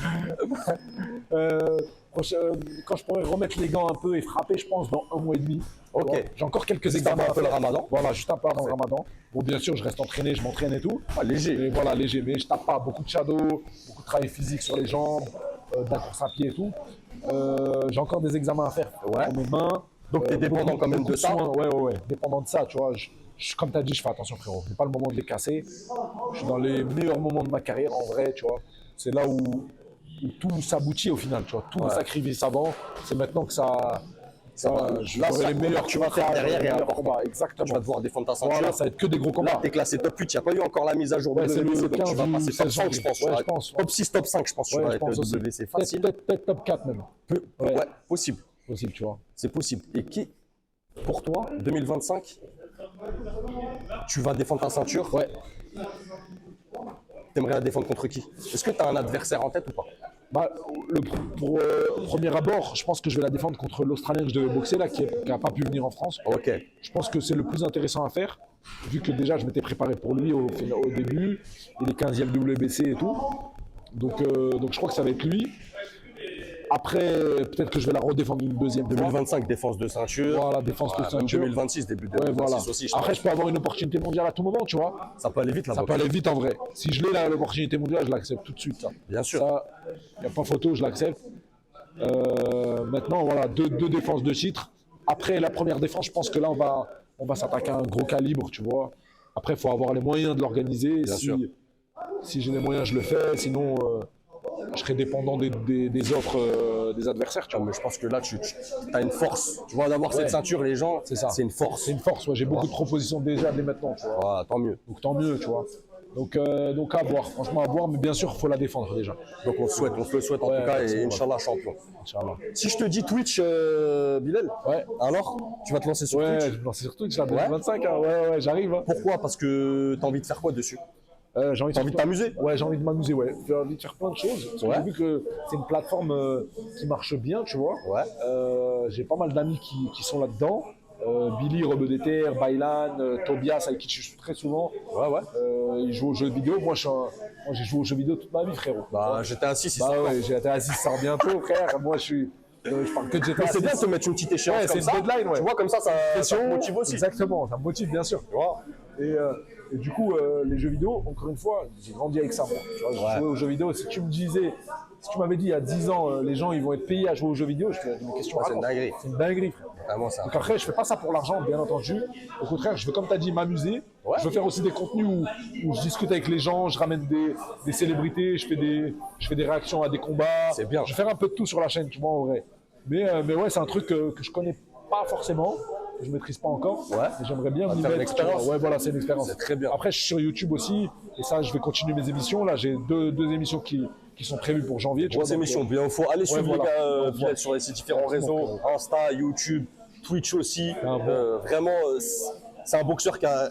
Quand je pourrais remettre les gants un peu et frapper, je pense, dans 1 mois et demi. Ok. Voilà. J'ai encore quelques Juste examens avant à un peu le faire. ramadan. Voilà, juste un peu avant le ramadan. Bon, bien sûr, je reste entraîné, je m'entraîne et tout. Ah, léger. Et voilà, léger. Mais je tape pas beaucoup de shadow, beaucoup de travail physique sur les jambes, de la course à pied et tout. J'ai encore des examens à faire Ouais. pour mes mains. Donc, t'es dépendant quand même beaucoup de ça. soins. Ouais. Dépendant de ça, tu vois. Comme tu as dit, je fais attention, frérot. C'est pas le moment de les casser. Je suis dans les meilleurs moments de ma carrière, en vrai, tu vois. C'est là où tout s'aboutit au final, tu vois. Tous les sacrifices avant, c'est maintenant que ça je Là, ferai ça, les meilleurs tu vas faire combats, derrière et les meilleurs important. combats, exactement. Tu vas devoir défendre ta ceinture. Voilà, ça va être que des gros combats. Là, t'es classé top 8. Il n'y a pas eu encore la mise à jour de Ouais, c'est WBC. le Donc, tu vas 15 ou passer top 5, 16 je pense. ouais, tu je vas- pense, ouais. Top 6, top 5, je pense. Tu Ouais, vas je être pense aussi. WBC facile. Peut-être top 4 même. Ouais, possible. Possible, tu vois. C'est possible. Et pour toi, 2025, tu vas défendre ta ceinture. Ouais. T'aimerais la défendre contre qui? Est-ce que tu as un adversaire en tête ou pas? Bah, pour premier abord, je pense que je vais la défendre contre l'Australien que je devais boxer là, qui n'a pas pu venir en France. Ok. Je pense que c'est le plus intéressant à faire, vu que déjà je m'étais préparé pour lui au début, il est 15e WBC et tout. Donc je crois que ça va être lui. Après, peut-être que je vais la redéfendre une deuxième fois. 2025, défense de ceinture. Voilà, défense de Même ceinture. 2026, début Ouais, 2026 voilà. aussi. Après, je peux avoir une opportunité mondiale à tout moment, tu vois. Ça peut aller vite Ça là-bas. peut aller vite en vrai. Si je l'ai là, l'opportunité mondiale, je l'accepte tout de suite. Ça. Bien sûr. Ça, il n'y a pas photo, je l'accepte. Maintenant, voilà, deux défenses de titre. Après, la première défense, je pense que là, on va s'attaquer à un gros calibre, tu vois. Après, il faut avoir les moyens de l'organiser. Bien sûr. Si j'ai les moyens, je le fais. Sinon, je serai dépendant des offres des adversaires, tu Ah, vois. mais je pense que là, tu as une force. Tu vois, d'avoir cette ceinture, les gens, C'est ça. c'est une force. C'est une force, ouais. J'ai beaucoup de propositions déjà dès maintenant, tu vois. Voilà, tant mieux. Donc tant mieux, tu vois. Donc à voir, franchement à voir, mais bien sûr, il faut la défendre déjà. Donc on te le souhaite en Ouais, tout cas, merci, et ouais. Inch'Allah champion. Inch'Allah. Si je te dis Twitch, Bilal, Ouais. alors tu vas te lancer sur Ouais, Twitch. je me lance sur Twitch, là, 2025, hein. Ouais, j'arrive. Hein. Pourquoi? Parce que tu as envie de faire quoi dessus? J'ai envie T'as envie de t'amuser? Ouais, j'ai envie de m'amuser, ouais. J'ai envie de faire plein de choses. Parce que Ouais. j'ai vu que c'est une plateforme qui marche bien, tu vois. Ouais. J'ai pas mal d'amis qui sont là-dedans. Billy, Rebeu des Terres, Bailan, Tobias, avec qui je suis très souvent. Ouais. Ils jouent aux jeux vidéo. Moi, j'ai joué aux jeux vidéo toute ma vie, frérot. Bah, j'étais assis, c'est Bah ça. ouais, GTA 6 sort bientôt, frère. Moi, je parle que de GTA Mais 6. c'est bien de te mettre une petite échéance Ouais, comme c'est ça. une deadline, ouais. Tu vois, comme ça te motive aussi. Exactement, ça me motive, bien sûr. Tu vois? Et du coup, les jeux vidéo, encore une fois, j'ai grandi avec ça, moi. Tu vois, j'ai joué aux jeux vidéo. Si tu m'avais dit il y a 10 ans, les gens ils vont être payés à jouer aux jeux vidéo, je te dis, mais qu'est-ce que tu Ouais, c'est une racontes? dinguerie. C'est une dinguerie, frère. Vraiment, ça. Donc après, je fais pas ça pour l'argent, bien entendu. Au contraire, je veux, comme tu as dit, m'amuser. Ouais. Je veux faire aussi des contenus où je discute avec les gens, je ramène des célébrités, je fais des réactions à des combats. C'est bien. Je vais faire un peu de tout sur la chaîne, tu vois, en vrai. Mais ouais, c'est un truc que je connais pas forcément, que je maîtrise pas encore. Ouais. Mais j'aimerais bien m'y faire une mettre. expérience. Ouais, voilà, c'est une expérience. C'est très bien. Après, je suis sur YouTube aussi, et ça, je vais continuer mes émissions. Là, j'ai deux émissions qui sont prévues pour janvier. Grosse émission. Bien, il faut aller suivre voilà. les gars, On Bilal, voit. sur ces différents Exactement, réseaux, Insta, YouTube, Twitch aussi. Ah bon. Vraiment, c'est un boxeur qui a.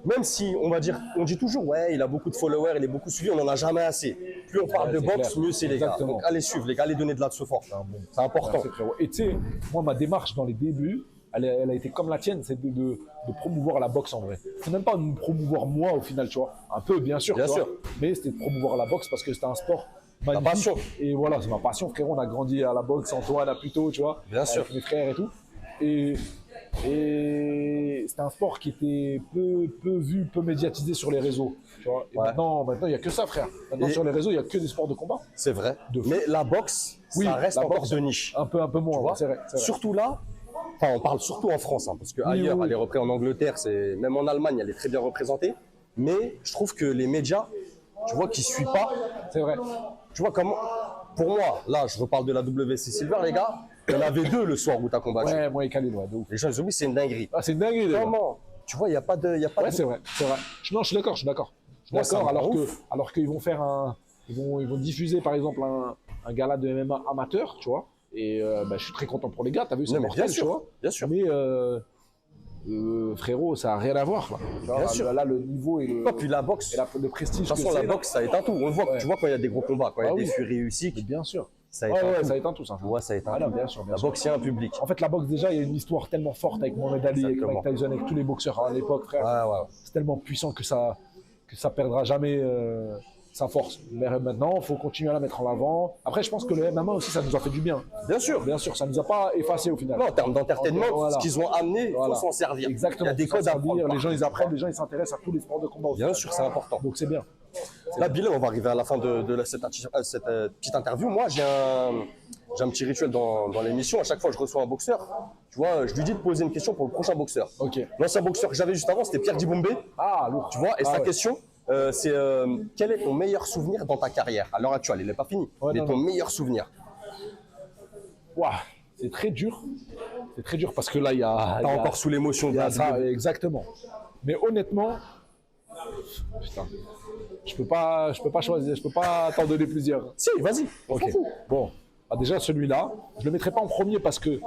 Même si on va dire, on dit toujours, ouais, il a beaucoup de followers, il est beaucoup suivi, on n'en a jamais assez. Plus on parle Ouais, de c'est boxe, clair. mieux c'est les gars. Exactement. Donc allez suivre les gars, allez donner de la de ce fort. C'est important. Merci, frérot. Et tu sais, moi, ma démarche dans les débuts, elle a été comme la tienne, c'est de promouvoir la boxe en vrai. C'est même pas de me promouvoir moi au final, tu vois. Un peu, bien sûr. Bien tu sûr. vois, mais c'était de promouvoir la boxe parce que c'était un sport magnifique. passion. Et voilà, c'est ma passion, frérot. On a grandi à la boxe, Antoine, à Puto, tu vois. Bien sûr. Avec mes frères et tout. Et c'était un sport qui était peu vu, peu médiatisé sur les réseaux. Tu vois. Et Ouais. maintenant, il n'y a que ça, frère. Maintenant, Et- sur les réseaux, il n'y a que des sports de combat. C'est vrai. De fou. Mais la boxe, Oui, ça reste la encore boxe, de niche. Un peu moins, Tu vois, c'est vrai. surtout là, enfin on parle surtout en France, hein, parce que ailleurs, oui. elle est représentée en Angleterre, même en Allemagne, elle est très bien représentée. Mais je trouve que les médias, tu vois, qui ne suivent pas, C'est vrai. tu vois comment, pour moi, là, je reparle de la WC Silver, les gars, il y en avait 2 le soir où tu as combattu. Ouais, moi et Khalil, ouais, de ouf. Les gens, ils oublient, c'est une dinguerie. Ah, c'est une dinguerie, d'ailleurs. Comment? Tu vois, il n'y a pas de. Ouais, c'est vrai, c'est vrai. Non, je suis d'accord, Moi, ça me rend ouf. alors qu'ils vont faire ils vont diffuser par exemple un gala de MMA amateur, tu vois. Et je suis très content pour les gars, t'as vu, c'est Non, mais mortel, bien sûr, tu vois. bien sûr. Mais frérot, ça a rien à voir, là. Genre, Bien sûr. Là, le niveau et Et puis la boxe, de le prestige toute façon, la boxe, ça éteint tout. On le voit, Ouais. tu vois, quand il y a des gros combats, quand il y a Ah des oui. furies réussies, Mais bien sûr. ça Ouais, éteint ouais, tout. ça éteint tout, ça. Tu vois, ça éteint Ah non, tout. bien sûr, bien La sûr. boxe, il y a un public. En fait, la boxe, déjà, il y a une histoire tellement forte avec Mohamed Ali, avec Exactement. Mike Tyson, avec tous les boxeurs à l'époque, frère. Ouais. C'est tellement puissant que ça perdra jamais sa force. Mais maintenant, il faut continuer à la mettre en avant. Après, je pense que le MMA aussi, ça nous a fait du bien. Bien sûr. Bien sûr, ça nous a pas effacé au final. Non, en termes d'entertainment, Voilà. ce qu'ils ont amené, il Voilà. faut s'en servir. Exactement. Il y a des faut s'en codes à servir, prendre. les gens, ils apprennent, les gens, ils s'intéressent à tous les sports de combat. au Bien final. sûr, c'est important. Donc, c'est bien. Là, Bilal, on va arriver à la fin de cette petite interview. Moi, j'ai un petit rituel dans l'émission. À chaque fois que je reçois un boxeur, tu vois, je lui dis de poser une question pour le prochain boxeur. Ok. L'ancien boxeur que j'avais juste avant, c'était Pierre Diboumbé. Ah, lourd. Tu vois, et Ah, sa ouais. question, c'est quel est ton meilleur souvenir dans ta carrière? À l'heure actuelle, il n'est pas fini. Ouais, mais non, ton non. meilleur souvenir. Ouah, c'est très dur. C'est très dur parce que là, il y a. T'es il y a- encore sous l'émotion il de y a la ça, exactement. Mais honnêtement, putain, je peux pas choisir, je peux pas t'en donner plusieurs. Si, vas-y. on Ok. s'en fout. Bon, déjà celui-là, je le mettrai pas en premier parce que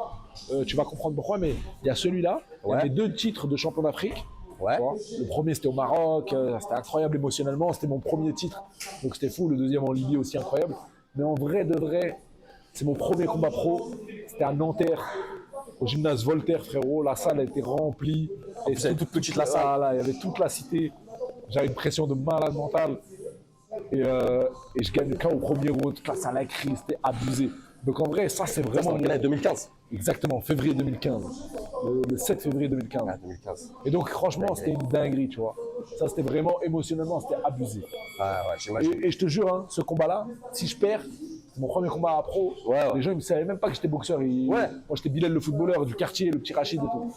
tu vas comprendre pourquoi, mais il y a celui-là, il y Ouais. avait 2 titres de champion d'Afrique. Ouais. Tu vois. Le premier c'était au Maroc, c'était incroyable émotionnellement, c'était mon premier titre, donc c'était fou. Le deuxième en Libye aussi incroyable. Mais en vrai de vrai, c'est mon premier combat pro. C'était à Nanterre, au gymnase Voltaire, frérot. La salle a été remplie. Et plus, elle est toute petite, la salle. Voilà, il y avait toute la cité. J'avais une pression de malade mental. Et je gagne le KO au premier round. Toute la salle a crié, c'était abusé. Donc en vrai, ça c'est Ça, vraiment. c'est en 2015. Exactement, février 2015. Le 7 février 2015. Ah, 2015. Et donc franchement, c'était une dinguerie, tu vois. Ça, c'était vraiment émotionnellement, c'était abusé. Ah ouais, j'imagine. Et je te jure, hein, ce combat-là, si je perds, c'est mon premier combat à pro. Ouais. Les gens, ils ne savaient même pas que j'étais boxeur. Ouais. Moi, j'étais Bilal le footballeur du quartier, le petit Rachid et tout.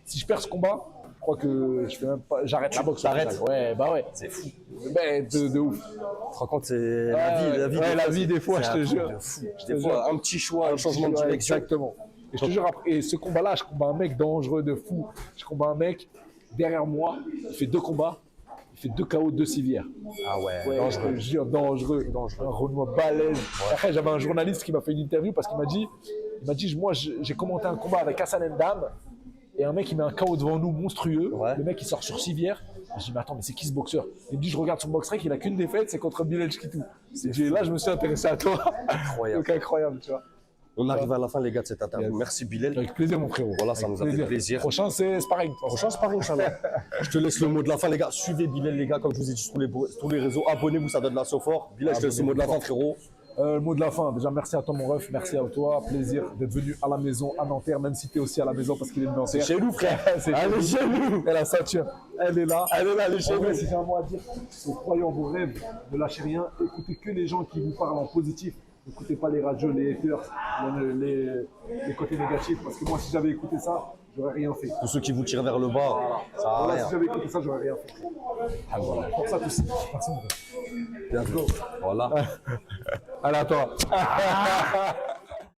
Si je perds ce combat, je crois que je fais même pas, j'arrête la boxe. au t'arrêtes. final. Ouais, bah ouais. C'est fou. Ben, de ouf. Tu te rends compte, c'est la Ouais, vie. ouais, la vie, des fois, c'est je un te truc jure. de fou. Je te Des fois, jure. un petit choix, un changement de Ouais, direction. Exactement. Et je te jure, après, et ce combat-là, je combats un mec dangereux de fou. Je combats un mec derrière moi, il fait 2 combats, il fait 2 KO, 2 civières. Ah ouais, Ouais, je te jure, dangereux. Un Renoir balèze. Après, j'avais un journaliste qui m'a fait une interview parce qu'il m'a dit, moi, j'ai commenté un combat avec Hassan Ndam et un mec, il met un KO devant nous monstrueux. Ouais. Le mec, il sort sur civière. Je dis, mais attends, mais c'est qui ce boxeur? Il me dit, je regarde son box-rec, il a qu'une défaite, c'est contre Bilal Chkitou. Là, je me suis intéressé à toi. Incroyable. Donc, incroyable, tu vois. On arrive à la fin, les gars, de cette interview. Yes. Merci, Bilal. Avec plaisir, mon frérot. Voilà, ça Avec nous a fait plaisir. Prochain, c'est sparring. Prochain, c'est pareil, Inch'Allah. Je te laisse le mot de la fin, les gars. Suivez Bilal, les gars, comme je vous ai dit sur tous les réseaux. Abonnez-vous, ça donne la fort. Bilal, je te laisse le mot de la fin, frérot. Le mot de la fin, déjà merci à toi mon ref, merci à toi, plaisir d'être venu à la maison à Nanterre, même si tu es aussi à la maison parce qu'il est de Nanterre. Chez nous, frère. C'est Allez, chez nous. Et la ceinture, elle est là. Elle est là, elle est chez En vrai, nous. si j'ai un mot à dire, c'est croyez en vos rêves, ne lâchez rien, écoutez que les gens qui vous parlent en positif. N'écoutez pas les radios, les haters, les côtés négatifs, parce que moi si j'avais écouté ça, j'aurais rien fait. Tous ceux qui vous tirent vers le bas, ça a Voilà, rien. si j'avais écouté ça, j'aurais rien fait. Ah, voilà. Pour ça tous. Merci mon ref. Voilà. Allez à toi.